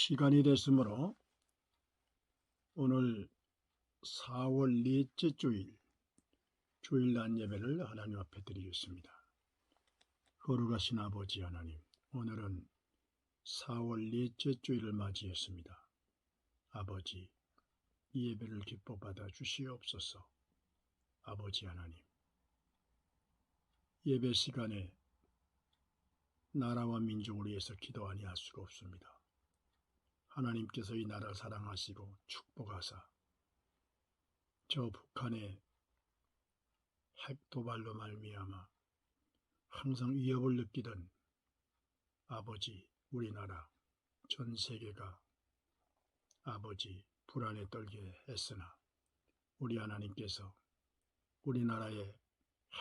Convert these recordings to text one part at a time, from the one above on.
시간이 됐으므로 오늘 4월 넷째 주일날 예배를 하나님 앞에 드리겠습니다. 거룩하신 아버지 하나님, 오늘은 4월 넷째 주일을 맞이했습니다. 아버지, 이 예배를 기뻐 받아 주시옵소서. 아버지 하나님, 예배 시간에 나라와 민족을 위해서 기도 아니할 수가 없습니다. 하나님께서 이 나라를 사랑하시고 축복하사 저 북한의 핵 도발로 말미암아 항상 위협을 느끼던 아버지 우리나라 전 세계가 아버지 불안에 떨게 했으나 우리 하나님께서 우리나라에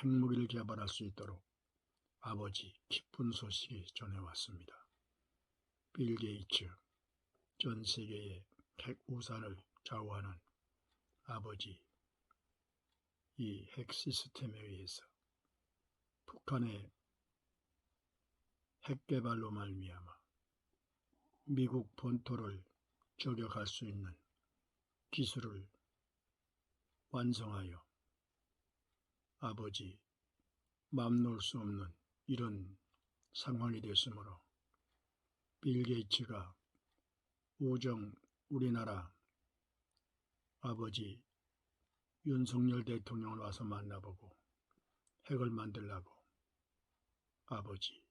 핵무기를 개발할 수 있도록 아버지 기쁜 소식이 전해왔습니다. 빌 게이츠 전 세계의 핵 우산을 좌우하는 아버지 이 핵 시스템에 의해서 북한의 핵 개발로 말미암아 미국 본토를 저격할 수 있는 기술을 완성하여 아버지 맘 놓을 수 없는 이런 상황이 됐으므로 빌 게이츠가 우리나라 아버지 윤석열 대통령을 와서 만나보고 핵을 만들라고 아버지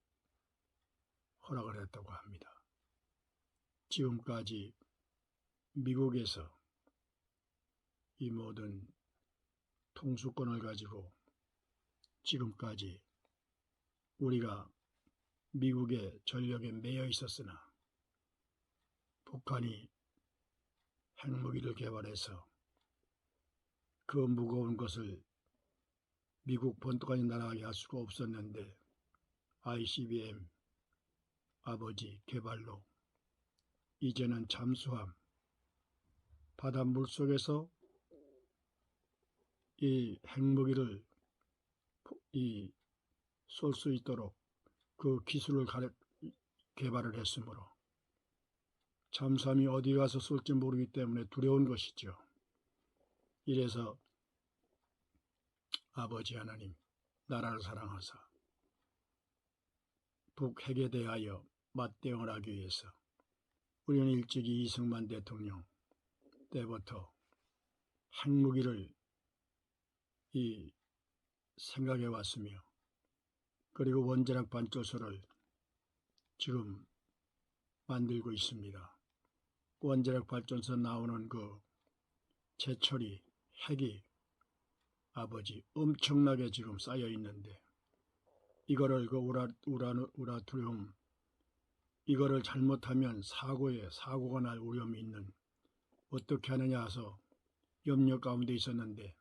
허락을 했다고 합니다. 지금까지 미국에서 이 모든 통수권을 가지고 지금까지 우리가 미국의 전력에 매여 있었으나 북한이 핵무기를 개발해서 그 무거운 것을 미국 본토까지 날아가게 할 수가 없었는데 ICBM 아버지 개발로 이제는 잠수함 바다 물속에서 이 핵무기를 쏠 수 있도록 그 기술을 개발을 했으므로 잠수함이 어디 가서 쏠지 모르기 때문에 두려운 것이죠. 이래서 아버지 하나님 나라를 사랑하사 북핵에 대하여 맞대응을 하기 위해서 우리는 일찍이 이승만 대통령 때부터 핵무기를 생각해 왔으며 그리고 원자력 발전소를 지금 만들고 있습니다. 원자력 발전소 나오는 그 제철이 핵이 아버지 엄청나게 지금 쌓여 있는데 이거를 그 우라토리움 이거를 잘못하면 사고가 날 위험이 있는 어떻게 하느냐 해서 염려 가운데 있었는데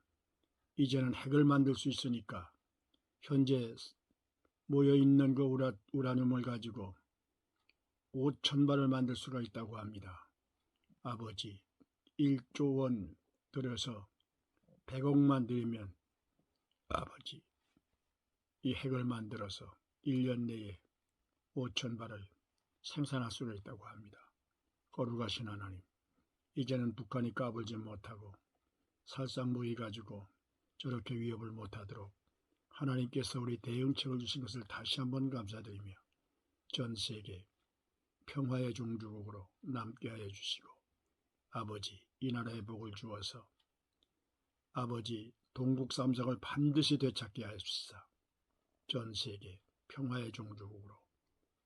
이제는 핵을 만들 수 있으니까 현재 모여있는 그 우라늄을 가지고 5,000발을 만들 수가 있다고 합니다. 아버지 1조 원 들여서 100억만 들이면 아버지 이 핵을 만들어서 1년 내에 5,000발을 생산할 수가 있다고 합니다. 거룩하신 하나님, 이제는 북한이 까불지 못하고 살상무기 가지고 저렇게 위협을 못하도록 하나님께서 우리 대응책을 주신 것을 다시 한번 감사드리며 전 세계 평화의 종주국으로 남게 하여 주시고 아버지 이 나라의 복을 주어서 아버지 동국 삼성을 반드시 되찾게 하옵소서. 전 세계 평화의 종주국으로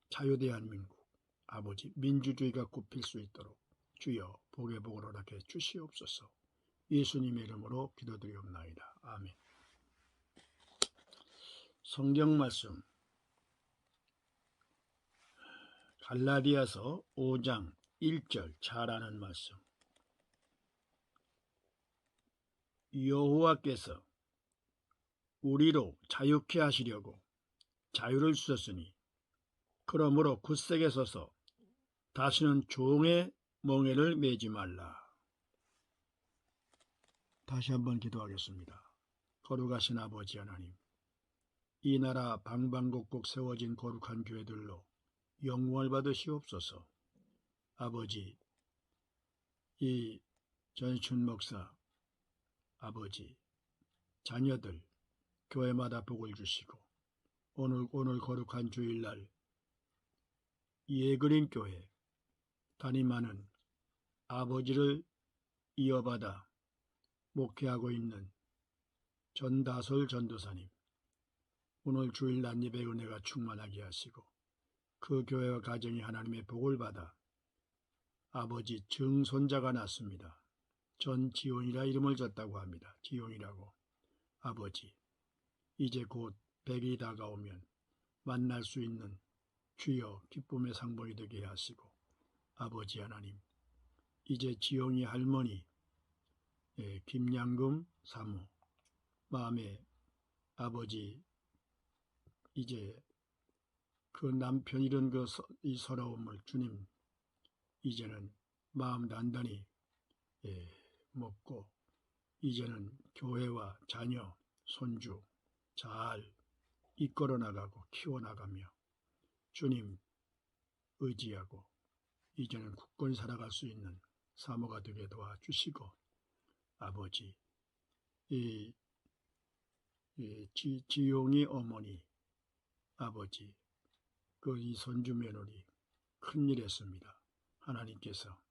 자유대한민국 아버지 민주주의가 굽힐 수 있도록 주여 복의 복을 허락해 주시옵소서. 예수님의 이름으로 기도드리옵나이다. 아멘. 성경 말씀 갈라디아서 5장 1절 잘 아는 말씀. 여호와께서 우리로 자유케 하시려고 자유를 주셨으니 그러므로 굳세게 서서 다시는 종의 멍에를 매지 말라. 다시 한번 기도하겠습니다. 거룩하신 아버지 하나님, 이 나라 방방곡곡 세워진 거룩한 교회들로 영광을 받으시옵소서. 아버지, 이 전춘 목사 아버지, 자녀들 교회마다 복을 주시고 오늘 거룩한 주일날 예그린 교회 담임하는 아버지를 이어받아 목회하고 있는 전다솔 전도사님, 오늘 주일 난입의 은혜가 충만하게 하시고 그 교회와 가정이 하나님의 복을 받아 아버지 증손자가 났습니다. 전지용이라 이름을 졌다고 합니다. 지용이라고. 아버지, 이제 곧 100이 다가오면 만날 수 있는 주여 기쁨의 상봉이 되게 하시고 아버지 하나님, 이제 지용이 할머니 김양금 사모 마음에 아버지 이제 그 남편 이런 이 서러움을 주님 이제는 마음 단단히 먹고 이제는 교회와 자녀 손주 잘 이끌어 나가고 키워나가며 주님 의지하고 이제는 굳건히 살아갈 수 있는 사모가 되게 도와주시고 아버지 지용이 어머니 아버지 이 손주 며느리 큰일 했습니다. 하나님께서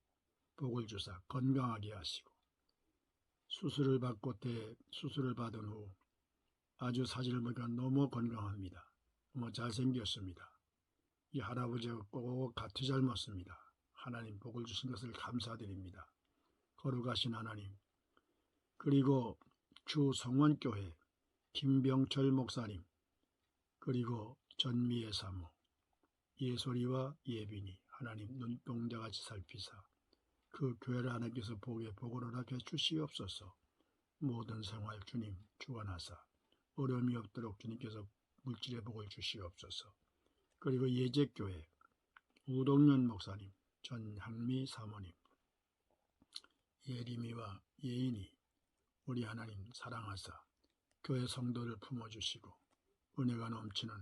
복을 주사 건강하게 하시고 수술을 받고 수술을 받은 후 아주 사진을 보니까 너무 건강합니다. 너무 잘생겼습니다. 이 할아버지가 꼭 같이 젊었습니다. 하나님 복을 주신 것을 감사드립니다. 거룩하신 하나님, 그리고 주성원교회 김병철 목사님, 그리고 전미애 사모, 예솔이와 예빈이 하나님 눈동자같이 살피사 그 교회를 하나님께서 복을 허락해 주시옵소서. 모든 생활 주님 주관하사 어려움이 없도록 주님께서 물질의 복을 주시옵소서. 그리고 예제교회 우동윤 목사님, 전향미 사모님, 예림이와 예인이 우리 하나님 사랑하사 교회 성도를 품어주시고 은혜가 넘치는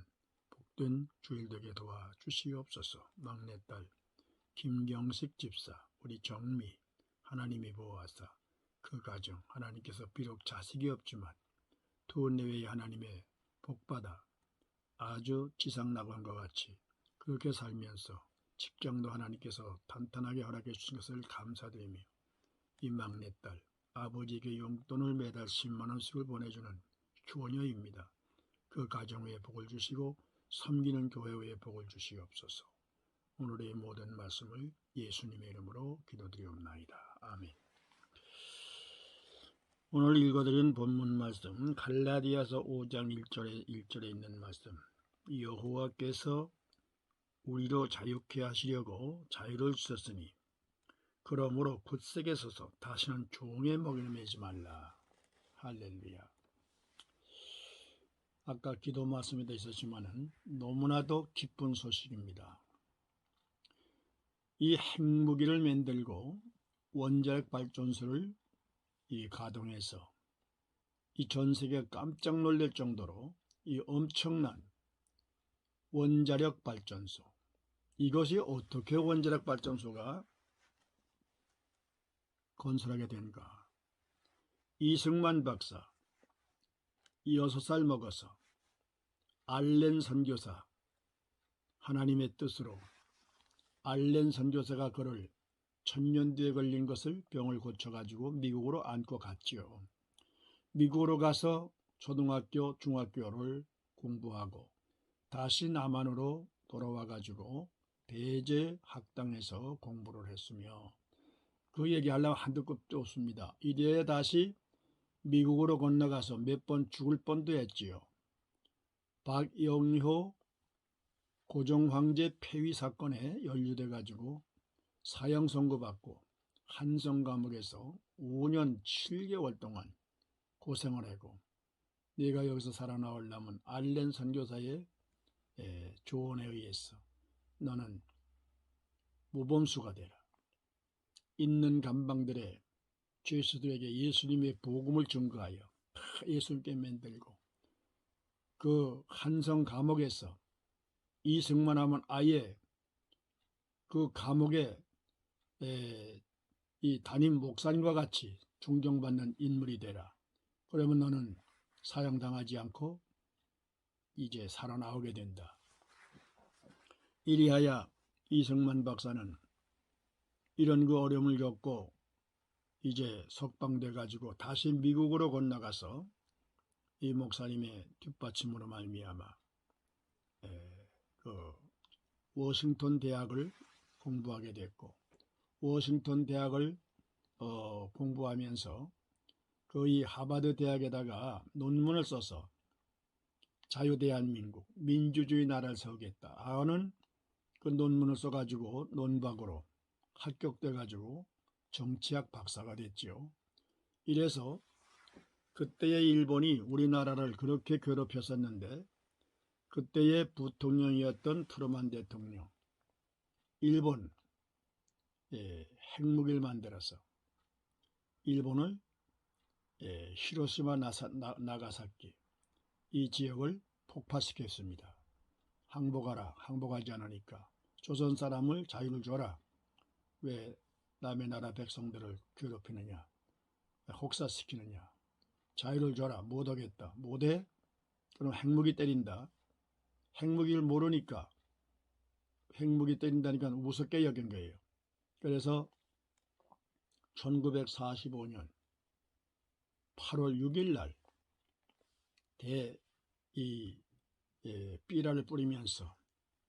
복된 주일 되게 도와주시옵소서. 막내딸 김경식 집사 우리 정미 하나님이 보호하사 그 가정 하나님께서 비록 자식이 없지만 두 내외의 하나님의 복받아 아주 지상낙원과 같이 그렇게 살면서 직장도 하나님께서 탄탄하게 허락해 주신 것을 감사드리며 이 막내딸 아버지에게 용돈을 매달 10만원씩을 보내주는 효녀입니다. 그 가정에 복을 주시고 섬기는 교회에 복을 주시옵소서. 오늘의 모든 말씀을 예수님의 이름으로 기도드리옵나이다. 아멘. 오늘 읽어드린 본문 말씀 갈라디아서 5장 1절에 있는 말씀, 여호와께서 우리로 자유케 하시려고 자유를 주셨으니 그러므로 굳세게 서서 다시는 종의 멍에를 매지 말라. 할렐루야. 아까 기도 말씀에도 있었지만 너무나도 기쁜 소식입니다. 이 핵무기를 만들고 원자력 발전소를 가동해서 이 전 세계가 깜짝 놀랄 정도로 이 엄청난 원자력 발전소, 이것이 어떻게 원자력 발전소가 건설하게 된가? 이승만 박사 6살 먹어서 알렌 선교사, 하나님의 뜻으로 알렌 선교사가 그를 1000년 뒤에 걸린 것을 병을 고쳐가지고 미국으로 안고 갔지요. 미국으로 가서 초등학교, 중학교를 공부하고 다시 남한으로 돌아와가지고 배제 학당에서 공부를 했으며 그 얘기하려면 한두 끝도 없습니다. 이래야 다시 미국으로 건너가서 몇 번 죽을 뻔도 했지요. 박영효 고종황제 폐위 사건에 연루돼가지고 사형 선고받고 한성 감옥에서 5년 7개월 동안 고생을 하고 내가 여기서 살아나오려면 알렌 선교사의 조언에 의해서 너는 모범수가 되라. 있는 감방들의 죄수들에게 예수님의 복음을 증거하여 예수님께 만들고 그 한성 감옥에서 이승만 하면 아예 그 감옥에 이 담임 목사님과 같이 존경받는 인물이 되라. 그러면 너는 사형당하지 않고 이제 살아나오게 된다. 이리하여 이승만 박사는 이런 그 어려움을 겪고 이제 석방돼 가지고 다시 미국으로 건너가서 이 목사님의 뒷받침으로 말미암아 그 워싱턴 대학을 공부하게 됐고, 워싱턴 대학을 공부하면서 거의 하버드 대학에다가 논문을 써서 자유대한민국 민주주의 나라를 세우겠다 하는 그 논문을 써가지고 논박으로 합격돼가지고 정치학 박사가 됐지요. 이래서 그때의 일본이 우리나라를 그렇게 괴롭혔었는데, 그때의 부통령이었던 트루먼 대통령, 일본 핵무기를 만들어서 일본을 히로시마 나가사키 이 지역을 폭파시켰습니다. 항복하라. 항복하지 않으니까 조선 사람을 자유를 줘라. 왜 남의 나라 백성들을 괴롭히느냐, 혹사시키느냐. 자유를 줘라. 못하겠다. 못해? 그럼 핵무기 때린다. 핵무기를 모르니까 핵무기 때린다니까 우습게 여긴 거예요. 그래서 1945년 8월 6일 날 삐라를 뿌리면서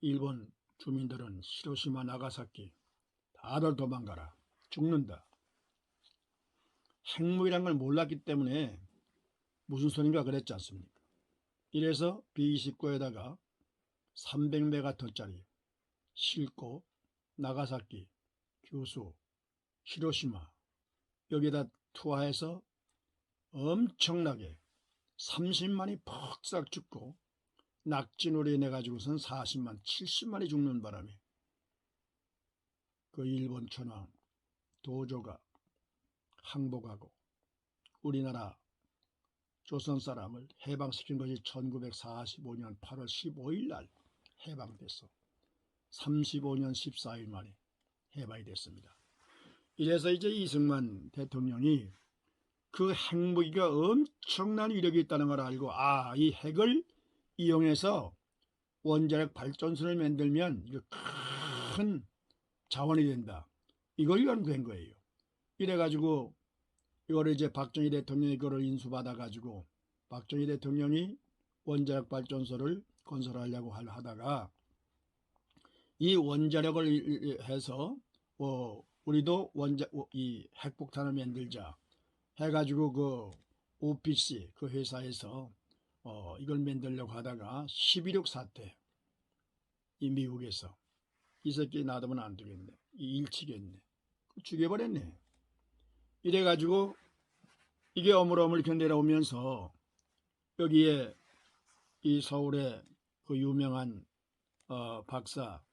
일본 주민들은 히로시마 나가사키 다들 도망가라. 죽는다. 핵무기란 걸 몰랐기 때문에 무슨 소린가 그랬지 않습니까? 이래서 B-29에다가 300메가톤짜리 싣고 나가사키, 규슈, 히로시마 여기다 투하해서 엄청나게 30만이 퍽싹 죽고 낙진으로 인해 가지고선 40만, 70만이 죽는 바람에 그 일본 천황 도조가 항복하고 우리나라 조선 사람을 해방시킨 것이 1945년 8월 15일 날 해방됐어. 35년 14일 만에 해방이 됐습니다. 이래서 이제 이승만 대통령이 그 핵무기가 엄청난 위력이 있다는 걸 알고, 이 핵을 이용해서 원자력 발전소를 만들면 이거 큰 자원이 된다. 이걸 연구한 거예요. 이래가지고 이거를 이제 박정희 대통령이 이거를 인수받아가지고 박정희 대통령이 원자력 발전소를 건설하려고 하다가 이 원자력을 해서 우리도 이 핵폭탄을 만들자 해가지고 그 OPC 그 회사에서 이걸 만들려고 하다가 11.6 사태 이 미국에서 이 새끼 놔두면 안 되겠네. 이 일치겠네. 죽여버렸네. 이래가지고 이게 어물어물 이렇게 내려오면서 여기에 이 서울의 그 유명한 박사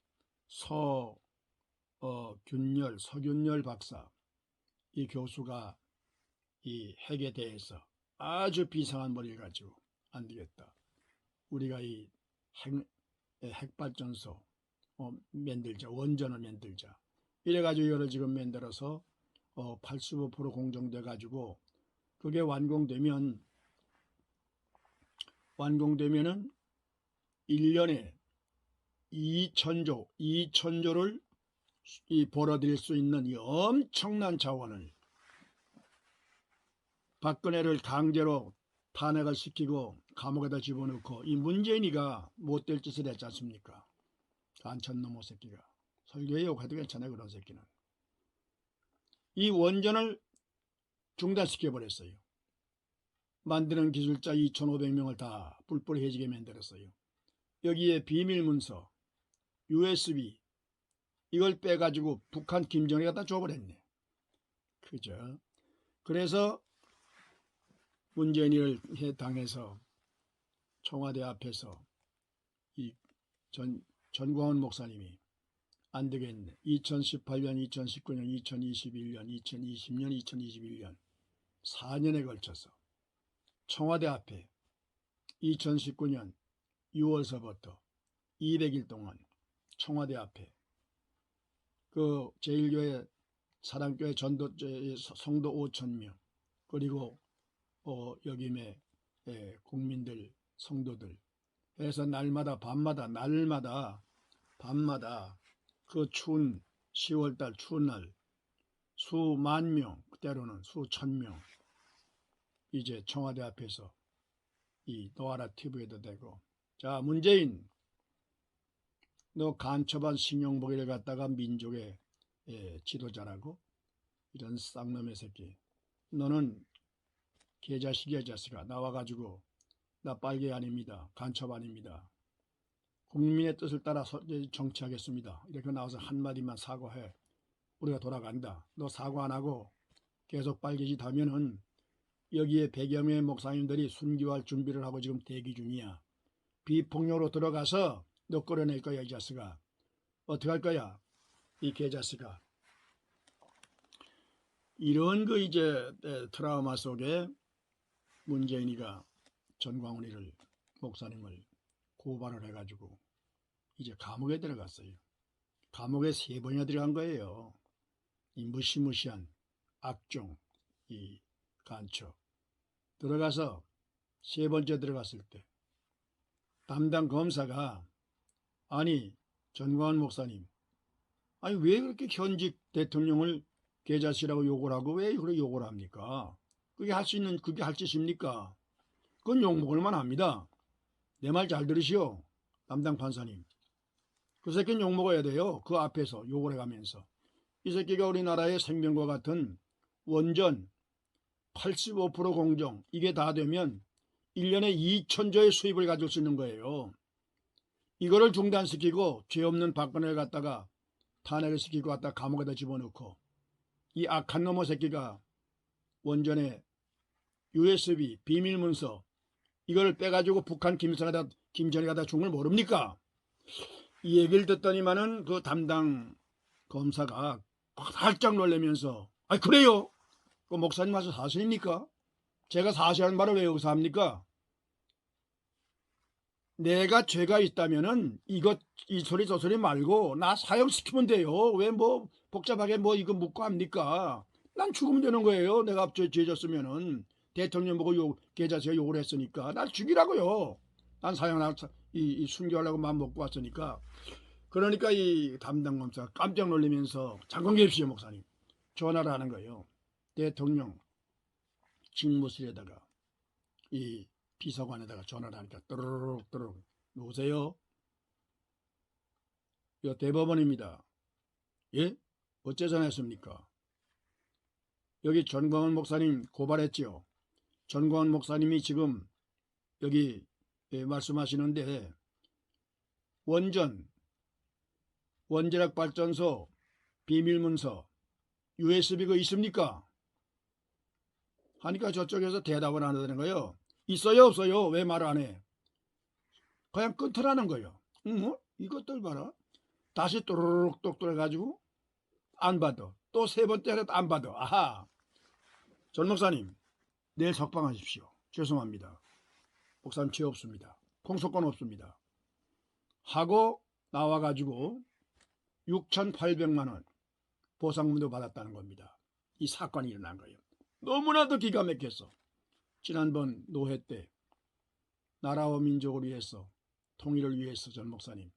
서균열 박사 이 교수가 이 핵에 대해서 아주 비상한 머리를 가지고 안 되겠다. 우리가 이 핵발전소 만들자. 원전을 만들자. 이래가지고 이거를 지금 만들어서 85% 공정돼가지고 그게 완공되면은 1년에 2천조를 벌어들일 수 있는 이 엄청난 자원을 박근혜를 강제로 탄핵을 시키고 감옥에다 집어넣고 이 문재인이가 못될 짓을 했지 않습니까? 간천놈의 새끼가. 설교에 욕해도 괜찮아요. 그런 새끼는. 이 원전을 중단시켜버렸어요. 만드는 기술자 2,500명을 다 뿔뿔이 해지게 만들었어요. 여기에 비밀문서, USB 이걸 빼가지고 북한 김정일이 갖다 줘버렸네. 그죠? 그래서 문재인이를 당해서 청와대 앞에서 이 전광훈 목사님이 안 되겠네. 2018년, 2019년, 2021년, 2020년, 2021년 4년에 걸쳐서 청와대 앞에 2019년 6월서부터 200일 동안 청와대 앞에 그 제1교회 사랑교회 전도 성도 5,000명 그리고 여김에 국민들 성도들 해서 날마다 밤마다 그 추운 10월달 추운 날 수만 명 때로는 수천 명 이제 청와대 앞에서 이 노아라 TV에도 되고 자 문재인 너 간첩한 신용보기를 갖다가 민족의 지도자라고 이런 쌍놈의 새끼 너는 개자식이야 자식아 나와가지고 나 빨개 아닙니다 간첩 아닙니다 국민의 뜻을 따라 정치하겠습니다 이렇게 나와서 한마디만 사과해 우리가 돌아간다 너 사과 안하고 계속 빨개짓 하면은 여기에 100여 명의 목사님들이 순교할 준비를 하고 지금 대기 중이야 비폭력으로 들어가서 너 끌어낼 거야 이 자식아 어떻게 할 거야 이 개자식아 이런 그 이제 트라우마 속에 문재인이가 전광훈이를 목사님을 고발을 해가지고 이제 감옥에 들어갔어요. 감옥에 3번이나 들어간 거예요. 이 무시무시한 악종 이 간첩 들어가서 3번째 들어갔을 때 담당 검사가 아니 전광훈 목사님 아니 왜 그렇게 현직 대통령을 개자식이라고 욕을 하고 왜 그렇게 욕을 합니까? 그게 할 짓입니까? 그건 욕먹을 만합니다. 내 말 잘 들으시오. 담당 판사님. 그 새끼는 욕먹어야 돼요. 그 앞에서 욕을 해가면서. 이 새끼가 우리나라의 생명과 같은 원전 85% 공정 이게 다 되면 1년에 2천조의 수입을 가질 수 있는 거예요. 이거를 중단시키고 죄 없는 박근혜를 갖다가 탄핵을 시키고 갖다 감옥에다 집어넣고 이 악한 놈의 새끼가 원전에 USB 비밀문서 이걸 빼가지고 북한 김정일에다 준 걸 모릅니까? 이 얘기를 듣더니만은 그 담당 검사가 살짝 놀라면서 아니 그래요? 그 목사님 와서 사실입니까? 제가 사실하는 말을 왜 여기서 합니까? 내가 죄가 있다면은 이 소리 저 소리 말고 나 사형시키면 돼요. 왜 뭐 복잡하게 뭐 이거 묻고 합니까? 난 죽으면 되는 거예요. 내가 죄 졌으면은 대통령 보고 계좌세가 욕을 했으니까 날 죽이라고요. 난 이 순교하려고 마음 먹고 왔으니까. 그러니까 이 담당 검사가 깜짝 놀라면서 잠깐 계십시오 목사님. 전화를 하는 거예요. 대통령 직무실에다가 이 비서관에다가 전화를 하니까 또르륵 누구세요? 여 대법원입니다. 예? 어째 전화했습니까? 여기 전광훈 목사님 고발했지요. 전광훈 목사님이 지금 여기 말씀하시는데 원자력 발전소 비밀문서 USB가 있습니까? 하니까 저쪽에서 대답을 안 하는 거예요. 있어요 없어요? 왜 말 안 해? 그냥 끊더라는 거예요. 이것들 봐라. 다시 또르륵 똑돌해가지고 안 받아. 또 3번째 해도 안 받아. 아하. 전 목사님 내일 석방하십시오. 죄송합니다. 목사님 죄 없습니다. 공소권 없습니다. 하고 나와가지고 6,800만 원 보상금도 받았다는 겁니다. 이 사건이 일어난 거예요. 너무나도 기가 막혔어. 지난번 노회 때 나라와 민족을 위해서 통일을 위해서 전 목사님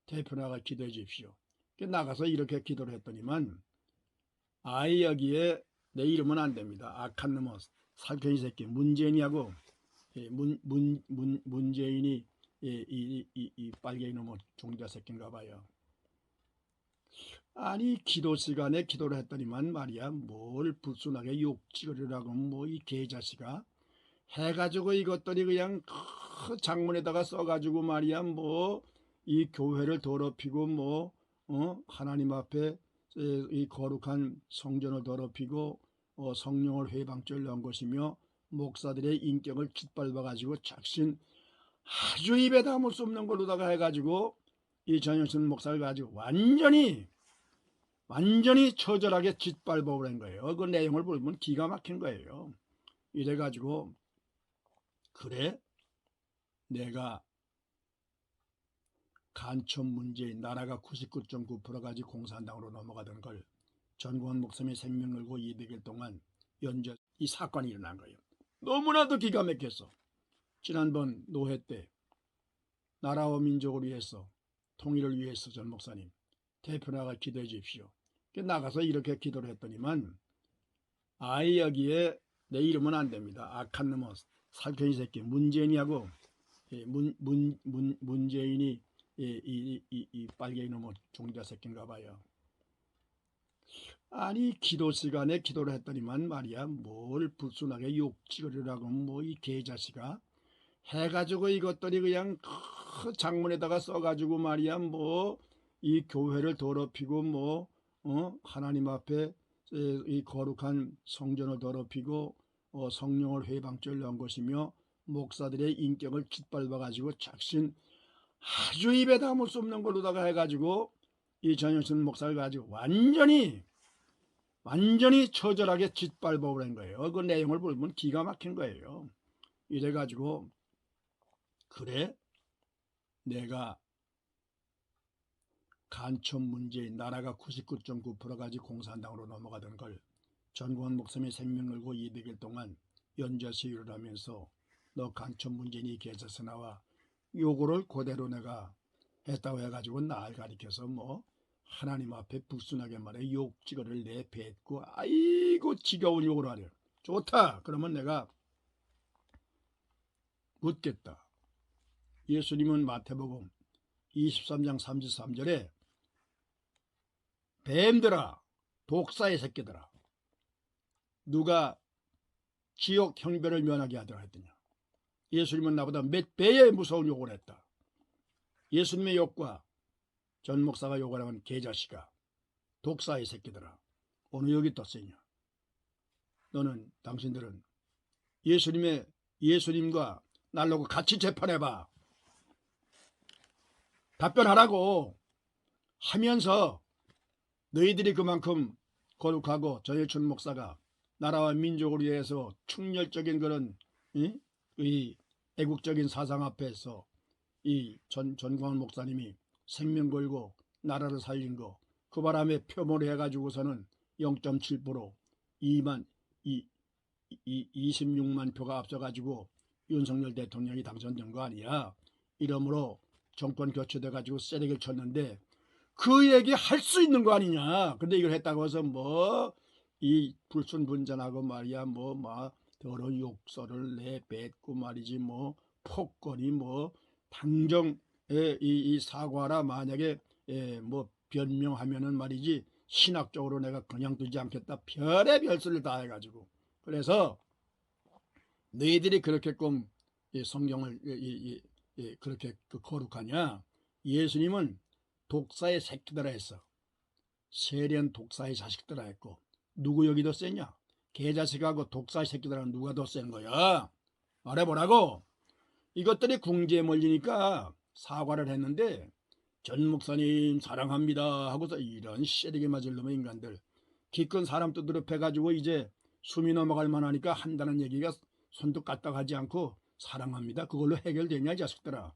대표 나가 기도해 주십시오. 나가서 이렇게 기도를 했더니만 아예 여기에 내 이름은 안 됩니다. 악한 놈의 살쾡이 새끼 문재인이하고 문재인이 이 빨갱이 놈의 종자 새끼인가 봐요. 아니 기도 시간에 기도를 했더니만 말이야 뭘 불순하게 욕지거리라고 뭐 이 개자식아 해가지고 이것들이 그냥 그 장문에다가 써가지고 말이야 뭐 이 교회를 더럽히고 뭐 하나님 앞에 이 거룩한 성전을 더럽히고 성령을 회방죄를 한 것이며 목사들의 인격을 짓밟아가지고 작신 아주 입에 담을 수 없는 걸로다가 해가지고 이 전현순 목사를 가지고 완전히 처절하게 짓밟아버린 거예요. 그 내용을 보면 기가 막힌 거예요. 이래가지고 그래 내가 간첩 문재인 나라가 99.9%까지 공산당으로 넘어가던 걸 전광훈 목사님이 생명 걸고 200일 동안 연좌 이 사건이 일어난 거예요. 너무나도 기가 막혔어. 지난번 노회 때 나라와 민족을 위해서 통일을 위해서 전 목사님 대표 나가 기도해 주십시오. 나가서 이렇게 기도를 했더니만 아이 여기에 내 이름은 안 됩니다. 악한 놈은 살쾡이 새끼 문재인이하고 문재인이 이 빨갱이 놈은 종자 새끼인가 봐요. 아니 기도 시간에 기도를 했더니만 말이야 뭘 불순하게 욕지거리라고 뭐 이 개자식아 해가지고 이것들이 그냥 그 장문에다가 써가지고 말이야 뭐 이 교회를 더럽히고 뭐 하나님 앞에 이 거룩한 성전을 더럽히고 성령을 회방죄를 한 것이며 목사들의 인격을 짓밟아가지고 작신 아주 입에 담을 수 없는 걸로다가 해가지고 이 전영신 목사를 가지고 완전히 처절하게 짓밟아버린 거예요. 그 내용을 보면 기가 막힌 거예요. 이래가지고 그래 내가 간첩 문재인 나라가 99.9%까지 공산당으로 넘어가던 걸 전광훈 목사님이 생명 걸고 200일 동안 연좌 시위를 하면서 너 간첩 문재인이 계셔서 나와 요거를 그대로 내가 했다고 해가지고 날 가리켜서 뭐 하나님 앞에 불순하게 말해 욕지거리를 내뱉고 아이고 지겨운 욕을 하려. 좋다. 그러면 내가 묻겠다. 예수님은 마태복음 23장 33절에 뱀들아 독사의 새끼들아 누가 지옥 형벌을 면하게 하더라 했더냐. 예수님은 나보다 몇 배의 무서운 욕을 했다. 예수님의 욕과 전 목사가 욕을 하면 개자식아 독사의 새끼들아 어느 욕이 더 세냐. 너는 당신들은 예수님과 날 놓고 같이 재판해봐. 답변하라고 하면서 너희들이 그만큼 거룩하고 전일춘 목사가 나라와 민족을 위해서 충렬적인 그런 이 애국적인 사상 앞에서 이 전광훈 목사님이 생명 걸고 나라를 살린 거 그 바람에 표본을 해가지고서는 0.7% 26만 표가 앞서가지고 윤석열 대통령이 당선된 거 아니야. 이러므로 정권 교체돼가지고 쓰레기를 쳤는데 그 얘기 할 수 있는 거 아니냐. 근데 이걸 했다고 해서 뭐 이 불순분전하고 말이야 뭐 더러운 욕설을 내뱉고 말이지 뭐 폭거니 뭐 당정 이 사과라 만약에 뭐 변명하면은 말이지 신학적으로 내가 그냥 두지 않겠다 별의 별소리를 다 해가지고 그래서 너희들이 그렇게끔 성경을 그렇게 거룩하냐. 예수님은 독사의 새끼들아 했어. 세련 독사의 자식들아 했고 누구 여기 더 세냐. 개자식하고 독사의 새끼들하고 누가 더 센 거야. 말해보라고. 이것들이 궁지에 몰리니까 사과를 했는데 전 목사님 사랑합니다 하고서 이런 씨리게 맞을 놈의 인간들 기껏 사람 두드려 패가지고 이제 숨이 넘어갈 만하니까 한다는 얘기가 손도 까딱하지 않고 사랑합니다 그걸로 해결되냐 이 자식들아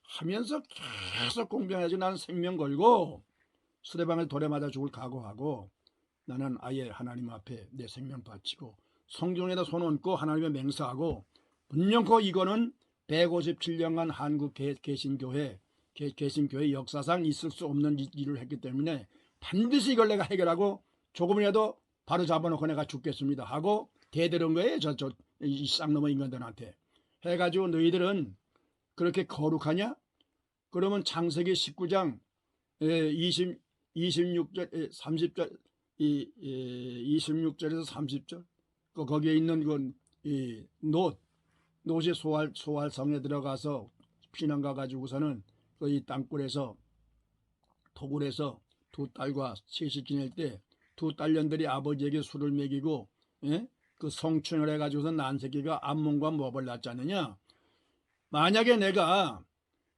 하면서 계속 공병해가지고 나는 생명 걸고 수레방을 돌에 맞아 죽을 각오하고 나는 아예 하나님 앞에 내 생명 바치고 성경에다 손 얹고 하나님의 맹세하고 분명코 이거는 157년간 한국 개신교회 역사상 있을 수 없는 일을 했기 때문에 반드시 이걸 내가 해결하고 조금이라도 바로 잡아놓고 내가 죽겠습니다 하고 대들은 거예요. 이 쌍놈의 인간들한테 해가지고 너희들은 그렇게 거룩하냐? 그러면 창세기 19장 26절 30절 26절에서 30절 거기에 있는 건 롯이 소알성에 들어가서 피난 가가지고서는 이 땅굴에서 토굴에서 두 딸과 셋이 지낼 때 두 딸년들이 아버지에게 술을 먹이고 그 성춘을 해가지고서 난 새끼가 암몬과 모압을 낳지 않느냐. 만약에 내가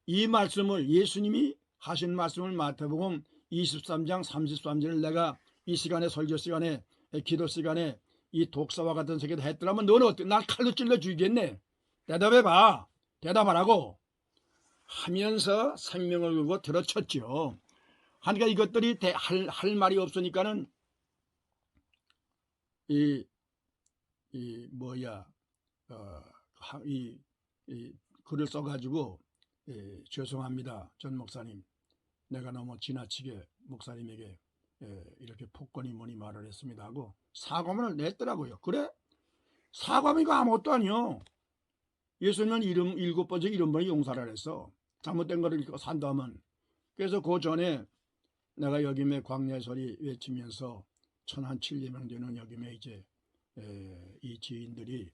이 말씀을 예수님이 하신 말씀을 마태복음 23장 33절을 내가 이 시간에 설교 시간에 기도 시간에 이 독사와 같은 새끼를 했더라면 너는 어때? 날 칼로 찔러 죽이겠네. 대답해봐. 대답하라고 하면서 생명을 걸고 들어쳤죠. 그러니까 이것들이 할 말이 없으니까는 이, 이 뭐야 이 글을 써가지고 죄송합니다 전 목사님, 내가 너무 지나치게 목사님에게 이렇게 폭언이 뭐니 말을 했습니다 하고 사과문을 냈더라고요. 그래? 사과문이 아무것도 아니요. 예수님은 7번째 7번에 용서를 했어. 잘못된 거를 산다면. 그래서 그 전에 내가 여김에 광야소리 외치면서 1,700명 되는 여김에 이제 이 지인들이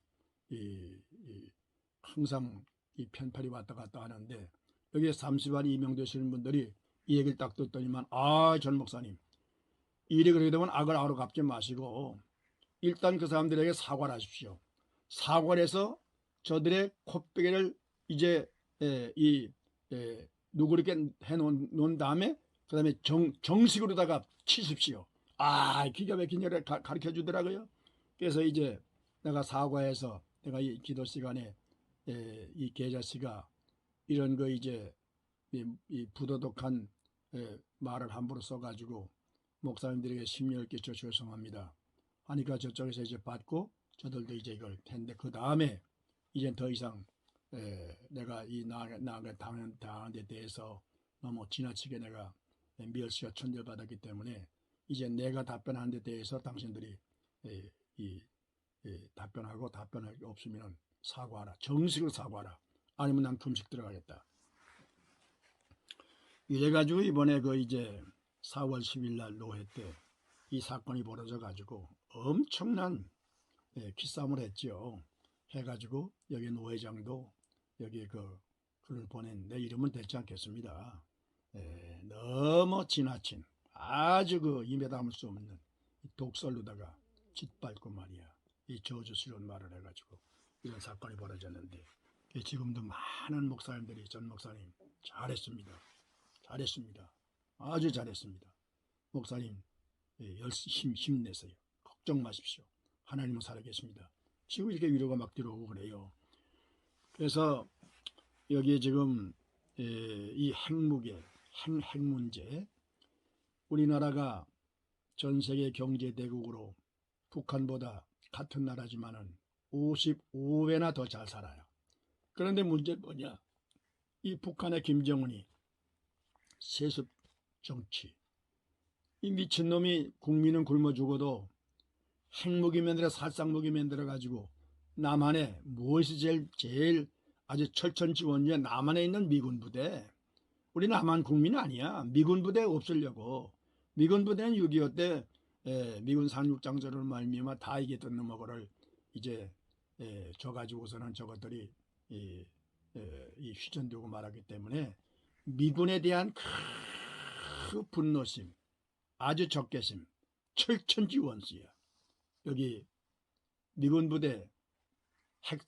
항상 이 편팔이 왔다 갔다 하는데 여기에 30만 2명 되시는 분들이 이 얘기를 딱 듣더니만 전 목사님, 일이 그렇게 되면 악을 악으로 갚지 마시고 일단 그 사람들에게 사과를 하십시오. 사과를 해서 저들의 콧배기를 이제 누구렇게 해놓은 다음에 그 다음에 정식으로다가 치십시오. 기가 막힌 일을 가르쳐 주더라고요. 그래서 이제 내가 사과해서 내가 이 기도 시간에 이 계좌씨가 이런 거 이제 이 부도덕한 말을 함부로 써가지고 목사님들에게 심려를 끼쳐 죄송합니다 하니까 저쪽에서 이제 받고 저들도 이제 이걸 했는데 그 다음에 이제 더 이상 내가 이 나가 당한 데 대해서 너무 지나치게 내가 멸시와 천절받았기 때문에 이제 내가 답변하는 데 대해서 당신들이 답변하고 답변할 게 없으면 사과하라. 정식으로 사과하라. 아니면 난 금식 들어가겠다. 이래가지고 이번에 그 이제 4월 10일 날 노회 때 이 사건이 벌어져 가지고 엄청난 기싸움을 했죠. 해가지고 여기 노회장도 여기 그 글을 보낸 내 이름은 대지 않겠습니다. 너무 지나친 아주 그 입에 담을 수 없는 독설로다가 짓밟고 말이야. 이 저주스러운 말을 해가지고 이런 사건이 벌어졌는데 지금도 많은 목사님들이 전 목사님 잘했습니다. 잘했습니다. 아주 잘했습니다. 목사님 열심히 힘내세요. 걱정 마십시오. 하나님은 살아계십니다. 지금 이렇게 위로가 막 들어오고 그래요. 그래서 여기에 지금 이 핵무게, 핵 문제, 우리나라가 전 세계 경제대국으로 북한보다 같은 나라지만은 55배나 더 잘 살아요. 그런데 문제는 뭐냐? 이 북한의 김정은이 세습 정치, 이 미친놈이 국민은 굶어 죽어도 핵무기 만들어 살상무기 만들어 가지고 남한에 무엇이 제일 아주 철천지원이야? 남한에 있는 미군 부대. 우리 남한 국민 아니야. 미군 부대 없으려고. 미군 부대는 6.25 때 미군 상륙작전을 말미암아 다 이겼던 놈을 이제 져가지고서는 저것들이 이 휘전되고 말하기 때문에 미군에 대한 그 분노심, 아주 적개심, 철천지원수야. 여기 미군 부대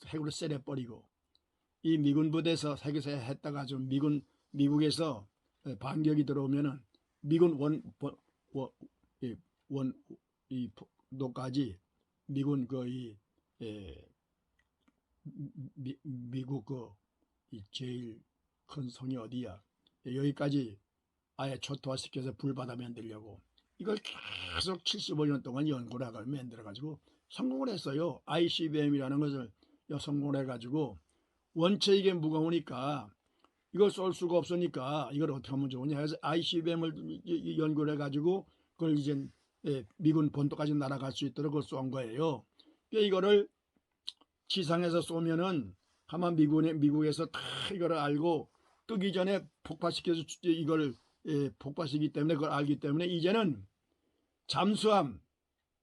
핵으로 쎄려버리고 이 미군 부대에서 핵에서 했다가 좀 미국에서 반격이 들어오면은 미군 원도까지 미군 미국 제일 큰 성이 어디야? 여기까지 아예 초토화시켜서 불바다 만들려고 이걸 계속 75년 동안 연구를 하고 만들어가지고 성공을 했어요. ICBM이라는 것을 성공을 해가지고 원체 이게 무거우니까 이걸 쏠 수가 없으니까 이걸 어떻게 하면 좋으냐 해서 ICBM을 연구를 해가지고 그걸 이제 미군 본토까지 날아갈 수 있도록 그걸 쏜 거예요. 이거를 지상에서 쏘면은 아마 미국에서 다 이거를 알고 뜨기 전에 폭파시켜서 이걸 폭파시키기 때문에 그걸 알기 때문에 이제는 잠수함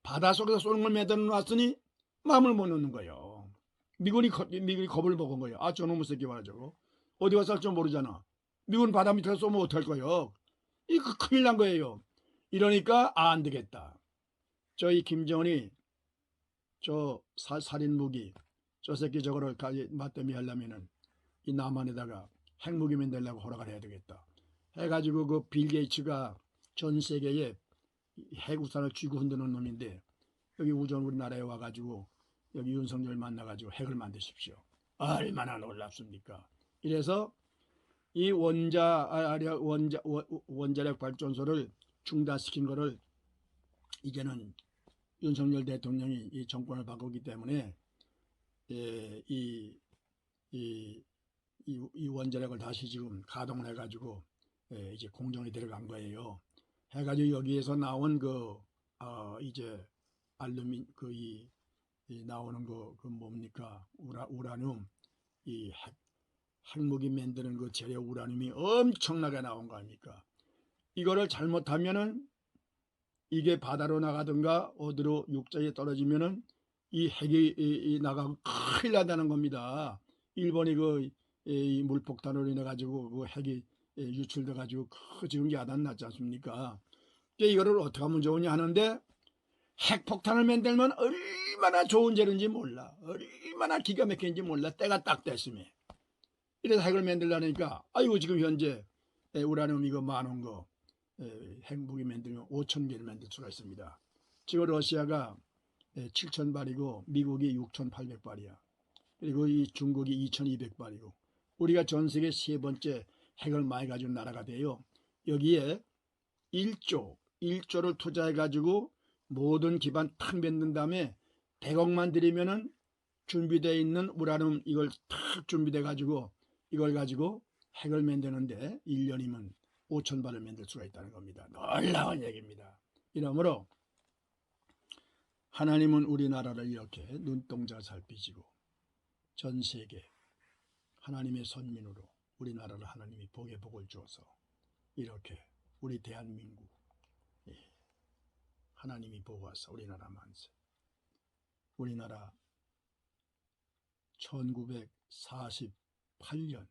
바닷속에서 쏘는 걸 매달아 놨으니 마음을 못 놓는 거예요. 미군이 겁을 먹은 거예요. 저놈의 새끼 말이죠. 어디 가서 할 줄 모르잖아. 미군 바다 밑에서 쏘면 어떡할 거예요. 이거 큰일 난 거예요. 이러니까 안 되겠다. 이 김정은이 저 살인 무기 저 새끼 저거를 맞대미 하려면은 이 남한에다가 핵무기 만들려고 허락을 해야 되겠다. 해가지고 그 빌 게이츠가 전 세계에 핵우산을 쥐고 흔드는 놈인데 여기 우리나라에 와가지고 여기 윤석열 만나가지고 핵을 만드십시오. 얼마나 놀랍습니까? 이래서 이 원자력 발전소를 중단시킨 거를 이제는 윤석열 대통령이 이 정권을 바꾸기 때문에 이, 이, 이 원자력을 다시 지금 가동을 해가지고 이제 공정에 들어간 거예요. 해가지고 여기에서 나온 이제 알루민 이 나오는 그 뭡니까 우라늄 이 핵무기 만드는 그 재료 우라늄이 엄청나게 나온 거 아닙니까? 이거를 잘못하면은 이게 바다로 나가든가 어디로 육지에 떨어지면은 이 핵이 나가고 큰일 난다는 겁니다. 일본이 이 물폭탄으로 인해 가지고 그 핵이 유출돼 가지고 지금 야단 났지 않습니까? 이거를 어떻게 하면 좋으냐 하는데 핵폭탄을 만들면 얼마나 좋은 재료인지 몰라. 얼마나 기가 막힌지 몰라. 때가 딱 됐으면. 이래서 핵을 만들라니까 아이고 지금 현재 우라늄 이거 많은 거 핵무기 만들면 5,000개를 만들 수가 있습니다. 지금 러시아가 7,000발이고 미국이 6,800발이야. 그리고 이 중국이 2,200발이고 우리가 전 세계 세 번째 핵을 많이 가진 나라가 돼요. 여기에 1조를 투자해 가지고 모든 기반 탁 만든 다음에 100억만 들이면은 준비되어 있는 우라늄 이걸 탁 준비돼 가지고 이걸 가지고 핵을 만드는데 1년이면 5,000발을 만들 수가 있다는 겁니다. 놀라운 얘기입니다. 이러므로 하나님은 우리나라를 이렇게 눈동자 살피시고 전 세계 하나님의 선민으로 우리나라를 하나님이 복의 복을 주어서 이렇게 우리 대한민국 하나님이 보호하사 우리나라 만세. 우리나라 1948년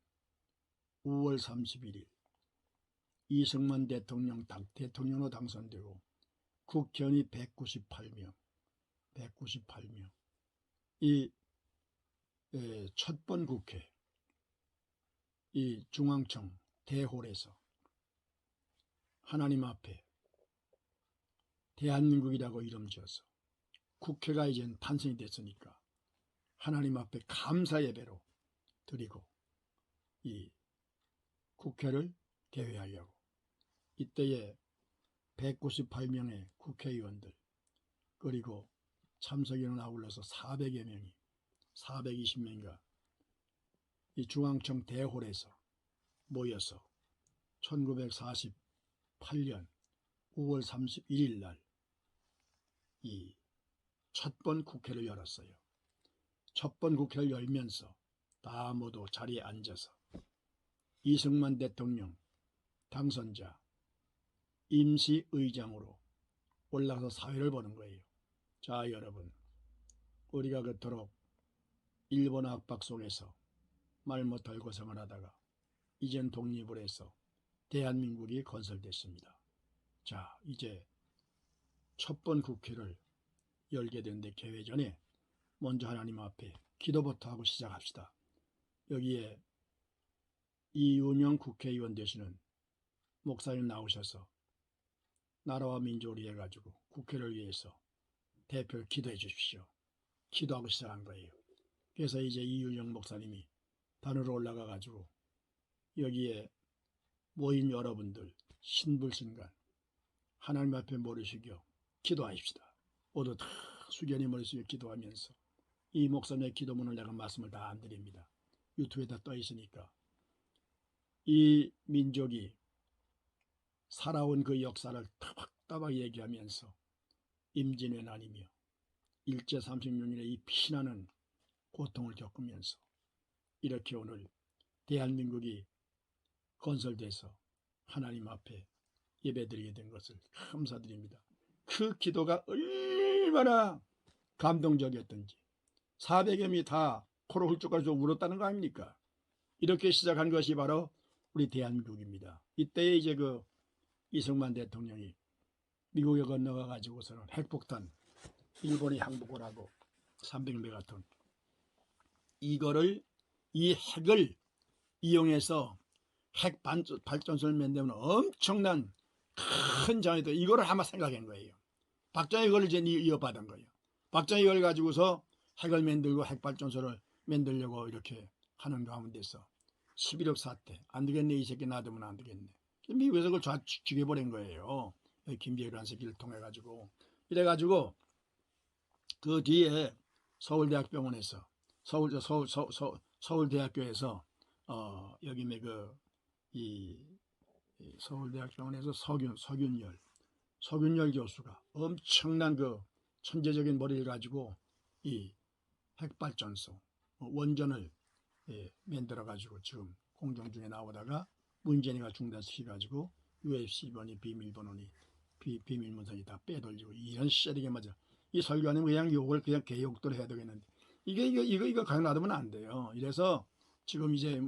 5월 31일 이승만 대통령으로 당선되고 국회의원이 198명 이 첫 번 국회 이 중앙청 대홀에서 하나님 앞에 대한민국이라고 이름 지어서 국회가 이젠 탄생이 됐으니까 하나님 앞에 감사 예배로 드리고 이 국회를 개회하려고 이때에 198명의 국회의원들 그리고 참석인원 아울러서 400여 명이 420명인가 이 중앙청 대홀에서 모여서 1948년 5월 31일 날 이 첫 번 국회를 열었어요. 첫 번 국회를 열면서 다 모두 자리에 앉아서 이승만 대통령 당선자 임시의장으로 올라가서 사회를 보는 거예요. 자 여러분 우리가 그토록 일본 압박 속에서 말 못할 고생을 하다가 이젠 독립을 해서 대한민국이 건설됐습니다. 자 이제 첫 번 국회를 열게 되는데 개회 전에 먼저 하나님 앞에 기도부터 하고 시작합시다. 여기에 이윤영 국회의원 되시는 목사님 나오셔서 나라와 민족을 위해 가지고 국회를 위해서 대표를 기도해 주십시오. 기도하고 시작한 거예요. 그래서 이제 이윤영 목사님이 단으로 올라가 가지고 여기에 모인 여러분들 신불신간 하나님 앞에 머리 숙여 기도하십시다. 모두 다 숙연히 머리 숙여 기도하면서 이 목사님의 기도문을 내가 말씀을 다 안 드립니다. 유튜브에다 떠 있으니까 이 민족이 살아온 그 역사를 따박따박 얘기하면서 임진왜란이며 일제 36년의 이 피나는 고통을 겪으면서 이렇게 오늘 대한민국이 건설돼서 하나님 앞에 예배드리게 된 것을 감사드립니다. 그 기도가 얼마나 감동적이었던지 400여 명이 다 코로 훌쩍거려서 울었다는 거 아닙니까? 이렇게 시작한 것이 바로 우리 대한민국입니다. 이때에 이제 그 이승만 대통령이 미국에 건너가 가지고서는 핵폭탄 일본이 항복을 하고 300메가톤 이 핵을 이용해서 핵 발전소를 만들면 엄청난 큰 장애도 이거를 아마 생각한 거예요. 박정희 이걸 이제 이어받은 거예요. 박정희 이걸 가지고서 핵을 만들고 핵 발전소를 만들려고 이렇게 하는 가운데서 11억 사태 안 되겠네 이 새끼 놔두면 안 되겠네. 미국에서 그걸 죽여버린 거예요. 김재규라는 새끼를 통해 가지고 이래 가지고 그 뒤에 서울대학병원에서 서울대학교에서 여기 이 서울대학병원에서 서균열 교수가 엄청난 그 천재적인 머리를 가지고 이 핵발전소 원전을 만들어 가지고 지금 공정 중에 나오다가 문재인이가 중단시켜 가지고 UFC 비밀번호니 비밀문서니 다 빼돌리고 이런 시절이게 맞아. 이 설교하는 그냥 욕을 그냥 개욕들 해야 되겠는데 이거 그냥 놔두면 안 돼요. 이래서 지금 이제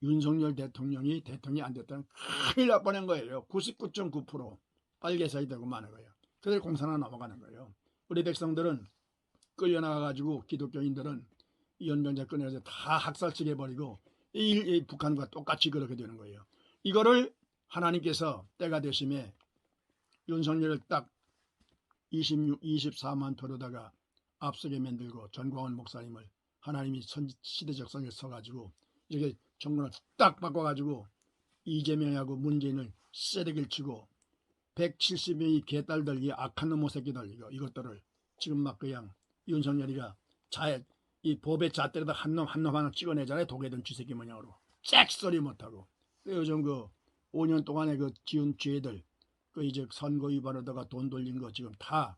윤석열 대통령이 안 됐다는 큰일 날 뻔한 거예요. 99.9% 빨개서야 되고 마는 거예요. 그래서 공산화 넘어가는 거예요. 우리 백성들은 끌려나가가지고 기독교인들은 연변제 꺼내서 다 학살시켜버리고 이 북한과 똑같이 그렇게 되는 거예요. 이거를 하나님께서 때가 되심에 윤석열을 딱 24만 표로다가 앞서게 만들고 전광훈 목사님을 하나님이 시대적 선에 서가지고 이렇게 정권을 딱 바꿔가지고 이재명하고 문재인을 세대기를 치고 170명의 개딸들, 이 악한 놈의 새끼들 이것들을 지금 막 그냥 윤석열이가 이 법의 잣대에다 한 놈 하나 찍어내잖아요. 독해든 쥐새끼 모양으로 잭소리 못하고. 요즘 그 5년 동안에 그 지은 죄들 그 이제 선거 위반하다가 돈 돌린 거 지금 다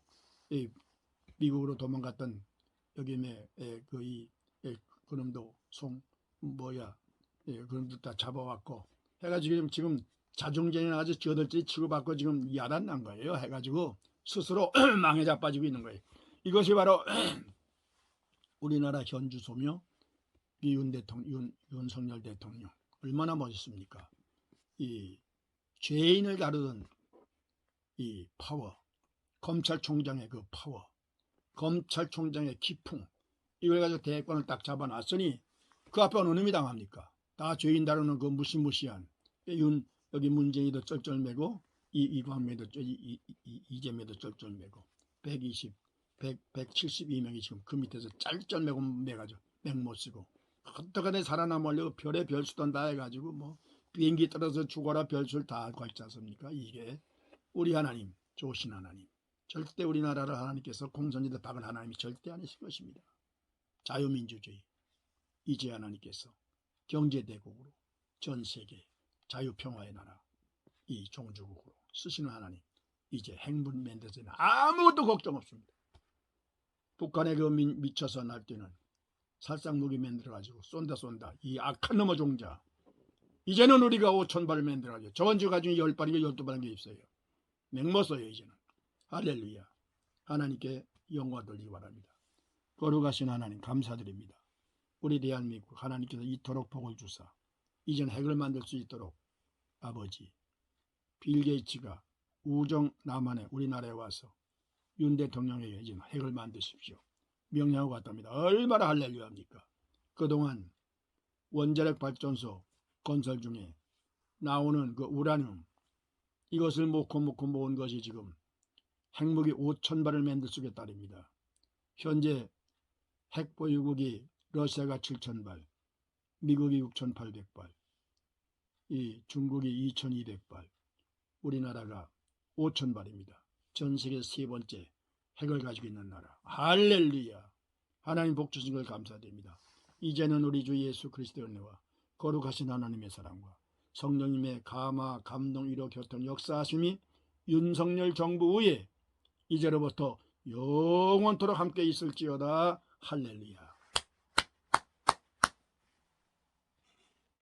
미국으로 도망갔던 여기에 그놈도 그놈도 다 잡아왔고 해가지고 지금 자중전이나 아주 저들지 치고받고 지금 야단 난 거예요. 해가지고 스스로 망해 자빠지고 있는 거예요. 이것이 바로 우리나라 현주소며 윤석열 대통령 얼마나 멋있습니까? 이 죄인을 다루던 이 파워, 검찰총장의 그 파워, 검찰총장의 기풍, 이걸 가지고 대권을 딱 잡아놨으니 그 앞에 어느 놈이 당합니까? 다 죄인 다루는 그 무시무시한 여기 문재인도 쩔쩔매고 이광매도 이재명도 쩔쩔매고 172명이 지금 그 밑에서 짤쩔매고 매가지고 맥못 쓰고 어떻게든 살아남으려고 별의 별수던 다 해가지고 뭐 비행기 떨어져 죽어라 별수를 다 하고 있지 않습니까? 이게 우리 하나님, 좋으신 하나님, 절대 우리나라를 하나님께서 공산주의를 박은 하나님이 절대 아니실 것입니다. 자유민주주의, 이제 하나님께서 경제대국으로 전 세계 자유평화의 나라 이 종주국으로 쓰시는 하나님, 이제 핵문 맨데스는 아무것도 걱정 없습니다. 북한에 그 미쳐서 날뛰는 살상무기 만들어가지고 쏜다 이 악한 놈의 종자, 이제는 우리가 5,000발을 만들어가지고 저번 주 가지고 10발인가 12발인가 있어요. 맹모서요 이제는. 할렐루야. 하나님께 영광 돌리기 바랍니다. 거룩하신 하나님 감사드립니다. 우리 대한민국 하나님께서 이토록 복을 주사 이젠 핵을 만들 수 있도록 아버지 빌 게이츠가 우정 남한에 우리나라에 와서 윤 대통령에게 이제 핵을 만드십시오. 명령하고 갔답니다. 얼마나 할렐루야입니까? 그동안 원자력 발전소 건설 중에 나오는 그 우라늄 이것을 놓고 모은 것이 지금 핵무기 5,000발을 만들 수 있게 따릅니다. 현재 핵 보유국이 러시아가 7,000발, 미국이 6,800발, 이 중국이 2,200발, 우리나라가 5,000발입니다. 전 세계 세 번째 핵을 가지고 있는 나라. 할렐루야. 하나님 복 주신 걸 감사드립니다. 이제는 우리 주 예수 그리스도의 은혜와 거룩하신 하나님의 사랑과 성령님의 감화, 감동, 위로, 교통, 역사하심이 윤석열 정부 후에 이제로부터 영원토록 함께 있을지어다. 할렐루야.